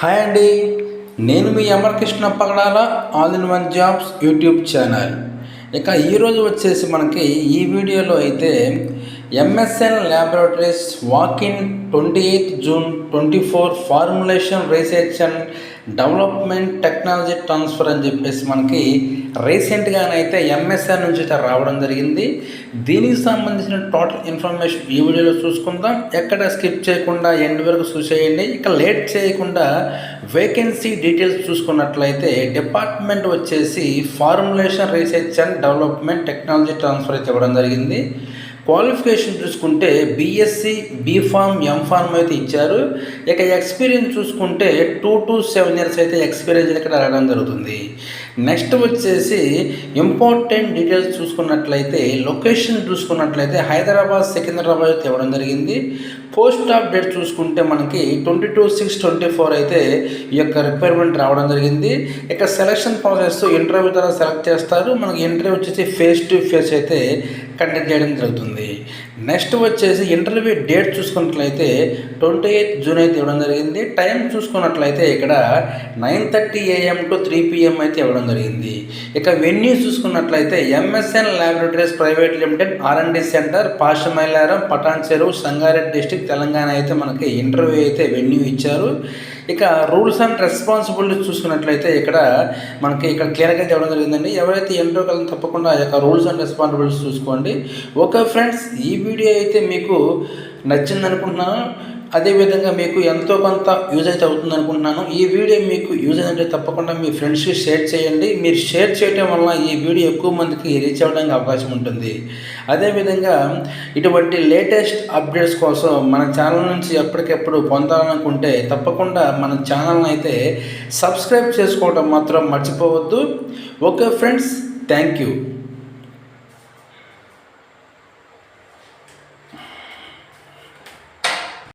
Hi అండి, నేను మీ Amarakrishna Pagadala all in one jobs YouTube channel. ఇక ఈరోజు వచ్చేసి మనకి ఈ వీడియోలో అయితే MSN laboratories walk in 28 June 24 formulation research and development technology transfer అని చెప్పేసి మనకి రీసెంట్గానైతే ఎంఎస్ఎన్ నుంచి రావడం జరిగింది. దీనికి సంబంధించిన టోటల్ ఇన్ఫర్మేషన్ ఈ వీడియోలో చూసుకుందాం. ఎక్కడ స్కిప్ చేయకుండా ఎండ్ వరకు చూసేయండి. ఇక లేట్ చేయకుండా వేకెన్సీ డీటెయిల్స్ చూసుకున్నట్లయితే డిపార్ట్మెంట్ వచ్చేసి formulation research and development technology transfer అయితే ఇవ్వడం జరిగింది. క్వాలిఫికేషన్ చూసుకుంటే బీఎస్సీ, బీఫార్మ్, ఎంఫార్మ్ అయితే ఇచ్చారు. ఇక ఎక్స్పీరియన్స్ చూసుకుంటే 2 to 7 years అయితే ఎక్స్పీరియన్స్ ఇక్కడ రావడం జరుగుతుంది. నెక్స్ట్ వచ్చేసి ఇంపార్టెంట్ డీటెయిల్స్ చూసుకున్నట్లయితే లొకేషన్ చూసుకున్నట్లయితే హైదరాబాద్, సికింద్రాబాద్ అయితే ఇవ్వడం జరిగింది. పోస్ట్ ఆఫ్ డేట్ చూసుకుంటే మనకి 22/6/24 అయితే ఈ యొక్క రిక్వైర్మెంట్ రావడం జరిగింది. ఇక సెలక్షన్ ప్రాసెస్ ఇంటర్వ్యూ ద్వారా సెలెక్ట్ చేస్తారు. మనకి ఇంటర్వ్యూ వచ్చేసి ఫేస్ టు ఫేస్ అయితే కండక్ట్ చేయడం జరుగుతుంది. నెక్స్ట్ వచ్చేసి ఇంటర్వ్యూ డేట్ చూసుకున్నట్లయితే 28 జూన్ అయితే ఇవ్వడం జరిగింది. టైం చూసుకున్నట్లయితే ఇక్కడ 9:30 AM to 3 PM అయితే ఇవ్వడం జరిగింది. ఇక వెన్యూ చూసుకున్నట్లయితే MSN laboratories private limited R&D centre, Pashamylaram, Patancheru, Sangareddy district, Telangana అయితే మనకి ఇంటర్వ్యూ అయితే వెన్యూ ఇచ్చారు. ఇక రూల్స్ అండ్ రెస్పాన్సిబిలిటీస్ చూసుకున్నట్లయితే ఇక్కడ మనకి క్లియర్గా ఇవ్వడం జరిగిందండి. ఎవరైతే ఇంటర్వ్యూ కలిగి తప్పకుండా ఆ యొక్క రూల్స్ అండ్ రెస్పాన్సిబిలిటీస్ చూసుకోండి. ఓకే ఫ్రెండ్స్, ఈ వీడియో అయితే మీకు నచ్చింది అనుకుంటున్నాను. అదేవిధంగా మీకు ఎంతో కొంత యూజ్ అయితే అవుతుంది అనుకుంటున్నాను. ఈ వీడియో మీకు యూజ్ అయితే తప్పకుండా మీ ఫ్రెండ్స్కి షేర్ చేయండి. మీరు షేర్ చేయడం వల్ల ఈ వీడియో ఎక్కువ మందికి రీచ్ అవ్వడానికి అవకాశం ఉంటుంది. అదేవిధంగా ఇటువంటి లేటెస్ట్ అప్డేట్స్ కోసం మన ఛానల్ నుంచి ఎప్పటికెప్పుడు పొందాలనుకుంటే తప్పకుండా మన ఛానల్ని అయితే సబ్స్క్రైబ్ చేసుకోవడం మాత్రం మర్చిపోవద్దు. Okay friends, thank you.